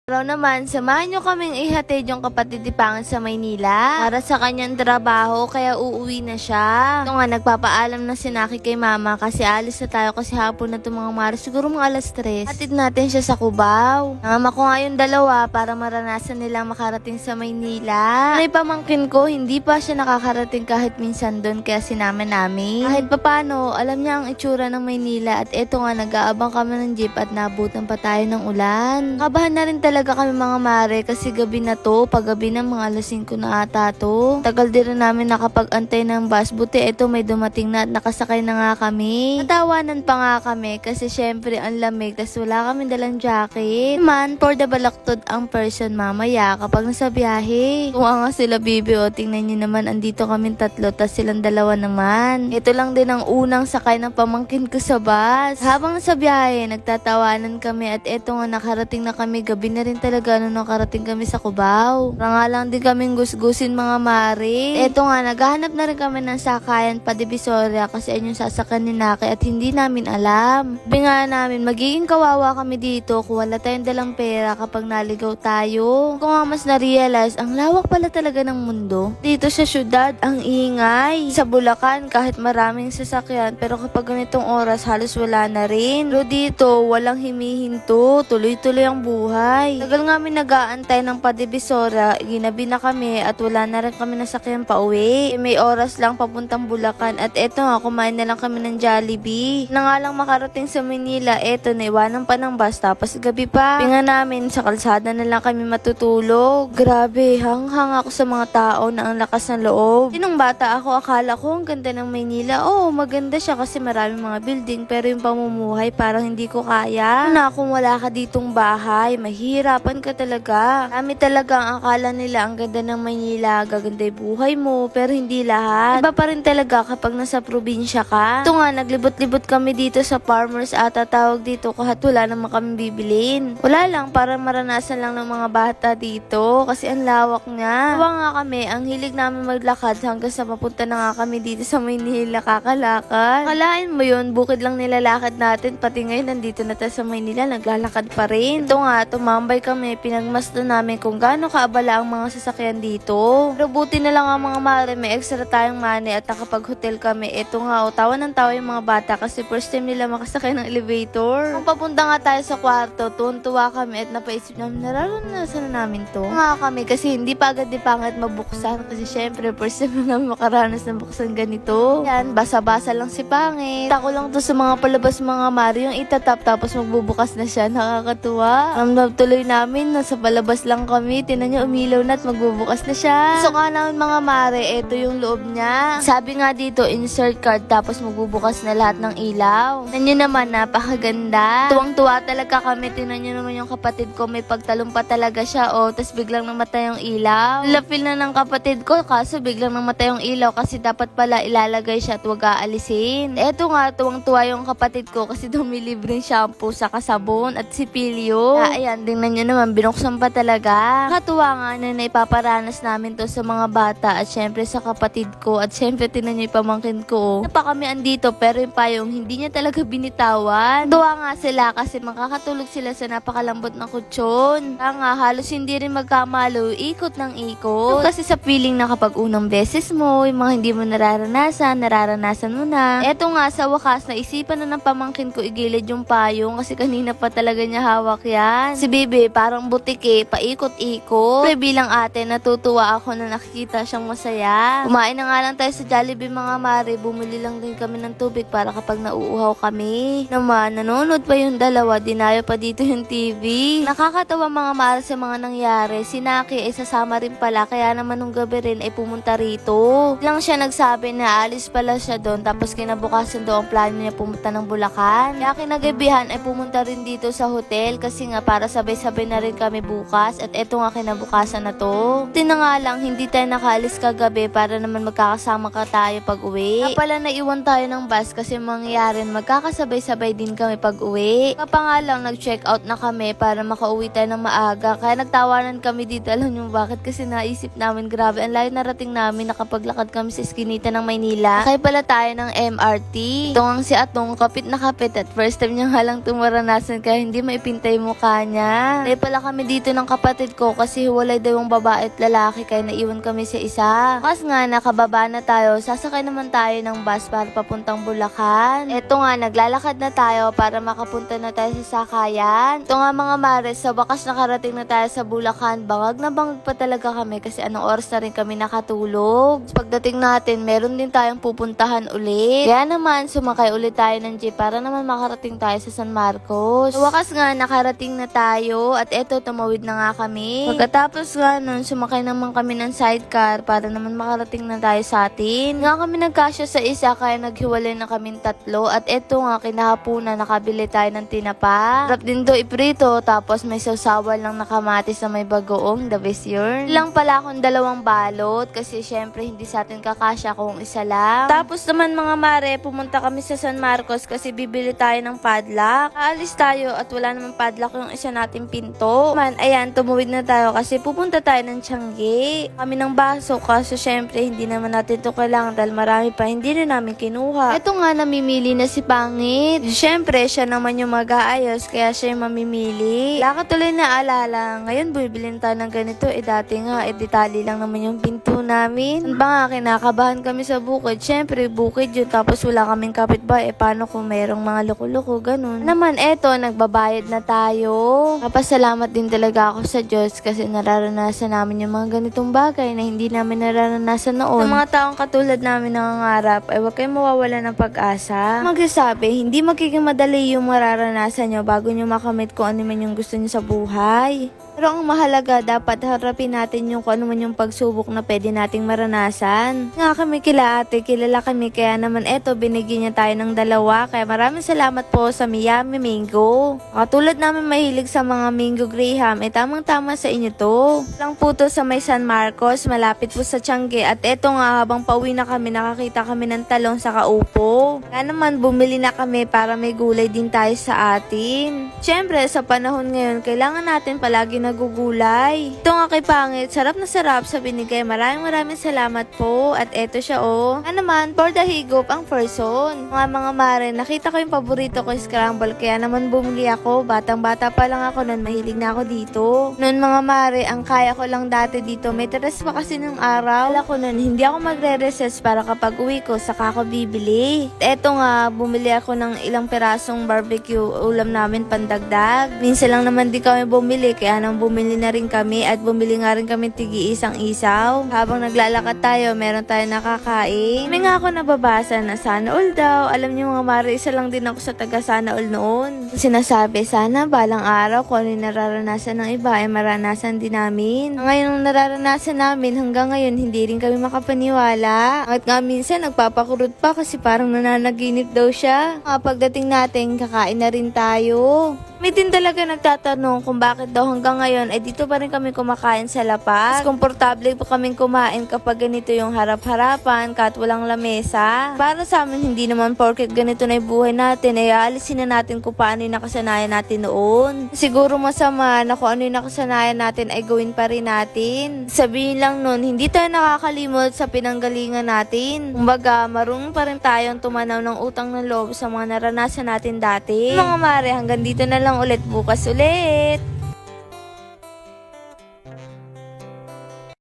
Araw naman, samahan nyo kaming ihatid yung kapatid ni Pangit sa Maynila para sa kanyang trabaho, kaya uuwi na siya. Ito nga, nagpapaalam na si Naki kay mama kasi alis na tayo kasi hapon na itong mga Mare, siguro mga alas 3. Hatid natin siya sa Cubao. Nangama ko nga yung dalawa para maranasan nilang makarating sa Maynila. May pamangkin ko, hindi pa siya nakakarating kahit minsan doon, kaya sinama namin. Kahit papano, alam niya ang itsura ng Maynila at eto nga, nag-aabang kami ng jeep at nabutan pa tayo ng ulan. Kabahan na rin talaga kami mga Mare kasi gabi na to, paggabi na mga alas 5 na ata to. Tagal din rin namin nakapag-antay ng bus, buti eto may dumating na at nakasakay na nga kami. Natawanan pa nga kami kasi syempre ang lamig, tas wala kami dalang jacket. Man, for the balaktod ang person mamaya kapag nasa biyahe. Kung nga sila bibi, o tingnan nyo naman, andito kami tatlo tas silang dalawa naman. Ito lang din ang unang sakay ng pamangkin ko sa bus. Habang nasa biyahe, nagtatawanan kami at eto nga nakarating na kami, gabi na rin talaga nung nakarating kami sa Cubao. Para nga lang din kaming gusgusin mga Mare. Eto nga, naghahanap na rin kami ng sakayan pa Divisoria kasi ayun yung sasakyan ni Naki at hindi namin alam. Sabi nga namin, magiging kawawa kami dito kung wala tayong dalang pera kapag naligaw tayo. Kung nga mas na-realize, ang lawak pala talaga ng mundo. Dito sa syudad, ang ingay. Sa Bulacan, kahit maraming sasakyan, pero kapag ganitong oras, halos wala na rin. Pero dito, walang himihinto. Tuloy-tuloy ang buhay. Tagal nga kami nag-aantay ng pa-Divisoria, ginabi na kami at wala na rin kami nasakyan pa uwi. May oras lang papuntang Bulacan at eto nga, kumain na lang kami ng Jollibee. Na nga lang makarating sa Manila, eto, naiwanan pa ng bus tapos gabi pa. Pinga namin, sa kalsada na lang kami matutulog. Grabe, hanghang ako sa mga tao na ang lakas ng loob. Sinong bata ako, akala ko ang ganda ng Maynila. Oo, maganda siya kasi maraming mga building, pero yung pamumuhay parang hindi ko kaya. Na kung wala ka ditong bahay, mahirapan ka talaga. Kami talaga ang akala nila ang ganda ng Maynila, gaganda yung buhay mo, pero hindi lahat. Iba pa rin talaga kapag nasa probinsya ka. Ito nga, naglibot-libot kami dito sa farmers ata tawag dito kahit wala naman kami bibilin. Wala lang, para maranasan lang ng mga bata dito kasi ang lawak niya. Tawa nga kami, ang hilig namin maglakad hanggang sa mapunta na nga kami dito sa Maynila, kakalakad. Kalain mo yun, bukid lang nilalakad natin, pati ngayon nandito na tayo sa Maynila, naglalakad pa rin. Ito nga, tumambay kami, pinagmasdan namin kung gaano kaabala ang mga sasakyan dito. Pero buti na lang ang mga Mare, may extra tayong money at nakapag-hotel kami. Ito nga, tawa ng tawa yung mga bata kasi first time nila makasakay ng elevator. Kung papunta nga tayo sa kwarto, tuwan-tuwa kami at napaisip namin, nararanasan na namin to. Nga kami kasi hindi pa agad ni Pangit mabuksan kasi syempre first time na namin makaranas ng buksan ganito. Yan, basa-basa lang si Pangit. Tako lang to sa mga palabas mga Mare, yung itatap tapos magbubukas na siya, nakakatuwa. Ramdam tuloy namin, nasa palabas lang kami, tinan niya umilaw na at magbubukas na siya. So nga namin mga Mare, ito yung loob niya. Sabi nga dito, insert card tapos magbubukas na lahat ng ilaw. Tinan niyo naman, napakaganda. Tuwang-tuwa talaga kami, tinan niyo naman yung kapatid ko, may pagtalong pa talaga siya, tas biglang namatay yung ilaw. Lapil na ng kapatid ko, kaso biglang namatay yung ilaw kasi dapat pala ilalagay siya at wag aalisin. Eto nga, tuwang-tuwa yung kapatid ko kasi dumilibreng shampoo sa kasabon at sipilyo. Ayan, tingnan nyo naman, binuksan pa talaga. Katuwa nga na naipaparanas namin to sa mga bata at syempre sa kapatid ko at syempre tinan nyo yung pamangkin ko. Na pa kami andito pero yung payong hindi niya talaga binitawan. Tuwa nga sila kasi makakatulog sila sa napakalambot na kutsyon. Kaya nga, halos hindi rin magkamalo, ikot ng ikot. Kasi sa feeling na kapag unang beses mo, yung mga hindi mo nararanasan mo na. Eto nga, sa wakas, naisipan na ng pamangkin ko igilid yung payong kasi kanina pa talaga niya hawak yan. Si Bebe, parang butike, paikot-ikot. Pero bilang ate, natutuwa ako na nakikita siyang masaya. Kumain na nga lang tayo sa Jollibee mga Mare, bumili lang din kami ng tubig para kapag nauuhaw kami. Naman, nanonood pa yung dalawa, dinayo pa dito yung TV. Nakakatawa mga Mare sa mga nangyari. Si Naki ay sasama rin pala, kaya naman nung gabi rin ay pumunta rito. Lang siya nagsabi na alis pala siya doon, tapos kinabukasan doon ang plano niya pumunta ng Bulacan. Kaya kinagabihan ay pumunta rin dito sa hotel kasi nga para sabay-sabay na rin kami bukas at eto nga kinabukasan na to. Tina nga lang, hindi tayo nakaalis kagabi para naman magkakasama ka tayo pag uwi. Kaya pala naiwan tayo ng bus kasi mangyayari magkakasabay-sabay din kami pag uwi. Kapa nga lang nag-check out na kami para makauwi tayo ng maaga. Kaya nagtawanan kami dito, alam nyo bakit? Kasi naisip namin grabe, ang layo narating namin nakapaglakad kami sa Eskinita ng Maynila. Kaya pala tayo ng MRT. Ito ang si Atong kapit na kapit at first time niya nga lang tumaranasan kaya hindi maipintay mukha niya. Kaya pala kami dito ng kapatid ko kasi hiwalay daw yung babae at lalaki kaya naiwan kami sa isa. Bukas nga nakababa na tayo, sasakay naman tayo ng bus para papuntang Bulacan. Eto nga, naglalakad na tayo para makapunta na tayo sa sakayan. Ito nga mga mares, sa wakas nakarating na tayo sa Bulacan. Bangag na bangag pa talaga kami kasi anong oras na rin kami nakatulog. Pagdating natin, meron din tayong pupuntahan ulit. Kaya naman, sumakay ulit tayo ng jeep para naman makarating tayo sa San Marcos. Sa wakas nga, nakarating na tayo at eto, tumawid na nga kami. Pagkatapos nga nun, sumakay naman kami ng sidecar para naman makarating na tayo sa atin. Nga kami nagkasya sa isa kaya naghiwalay na kaming tatlo at eto nga, kinahapunan, nakabili tayo ng tinapa. Sarap din do iprito, tapos may sausawan lang na kamatis na may bagoong, the best yun. Lang pala akong dalawang balot kasi syempre hindi sa atin kakasya kung isa lang. Tapos naman mga mare, pumunta kami sa San Marcos kasi bibili tayo ng padlock. Aalis tayo at wala namang padlock yung isa nating pinto. Ayan, tumuwid na tayo kasi pupunta tayo ng Tiangge. Kami ng baso kaso syempre hindi naman natin to kailangan dahil marami pa hindi na namin kinuha. Ito nga, namimili na si Pangit. Syempre, siya naman yung mag-aayos kaya siya yung mamimili. Wala ka tuloy na alala. Ngayon, buibilin tayo ng ganito. Dati nga, detalye lang naman yung pinto namin. Ano ba nga, kinakabahan kami sa bukid. Syempre, bukid yun. Tapos wala kaming kapitbahay. Paano kung merong mga loko-loko, ganun. Naman, eto, nagbabayad na tayo. Papasalamat din talaga ako sa Diyos kasi nararanasan namin yung mga ganitong bagay na hindi namin nararanasan noon. Sa mga taong katulad namin nangangarap, ay huwag kayong mawawala ng pag-asa. Magsasabi, hindi magiging madali yung mararanasan nyo bago nyo makamit kung ano man yung gusto nyo sa buhay. Pero ang mahalaga, dapat harapin natin yung kung ano man yung pagsubok na pwede nating maranasan. Nga kami kila ate, kilala kami kaya naman eto, binigyan niya tayo ng dalawa. Kaya maraming salamat po sa Miami Mango. Katulad namin mahilig sa mga Mango Graham, tamang-tama sa inyo to. Lang po to sa may San Marcos, malapit po sa Tiangge. At eto nga, habang pauwi na kami, nakakita kami ng talong sa kaupo. Kaya naman, bumili na kami para may gulay din tayo sa atin. Siyempre, sa panahon ngayon, kailangan natin palagi nagugulay. Ito nga kay Pangit, sarap na sarap sa binigay. Maraming salamat po. At eto siya Ano naman, for the higop ang person. Mga mare, nakita ko yung paborito ko scramble. Kaya naman bumili ako. Batang-bata pa lang ako noon, mahilig na ako dito. Noon mga mare, ang kaya ko lang dati dito. May teres pa kasi ng araw. Wala ko noon, hindi ako magre-recess para kapag uwi ko, saka ako bibili. At eto nga, bumili ako ng ilang pirasong barbecue ulam namin pandagdag. Minsan lang naman di kami bumili, kaya nang bumili na rin kami at bumili nga rin kami tigi-isang isaw. Habang naglalakad tayo, meron tayo nakakain. May nga ako nababasa na sana all daw. Alam niyo mga mare, isa lang din ako sa taga sana all noon. Sinasabi, sana balang araw kung ano yung nararanasan ng iba ay maranasan din namin. Ngayon nararanasan namin hanggang ngayon hindi rin kami makapaniwala. At nga minsan nagpapakurot pa kasi parang nananaginip daw siya. Pagdating natin, kakain na rin tayo. May din talaga nagtatanong kung bakit daw hanggang ngayon ay dito pa rin kami kumakain sa lapag. Komportable po kaming kumain kapag ganito yung harap-harapan kahit walang lamesa. Para sa amin hindi naman porket ganito na yung buhay natin ay aalisin na natin kung paano yung nakasanayan natin noon. Siguro masama na kung ano yung nakasanayan natin ay gawin pa rin natin. Sabihin lang nun, hindi tayo nakakalimot sa pinanggalingan natin. Kumbaga, marunong pa rin tayong tumanaw ng utang ng loob sa mga naranasan natin dati. Mga mare, hanggang dito na lang ulit, bukas ulit.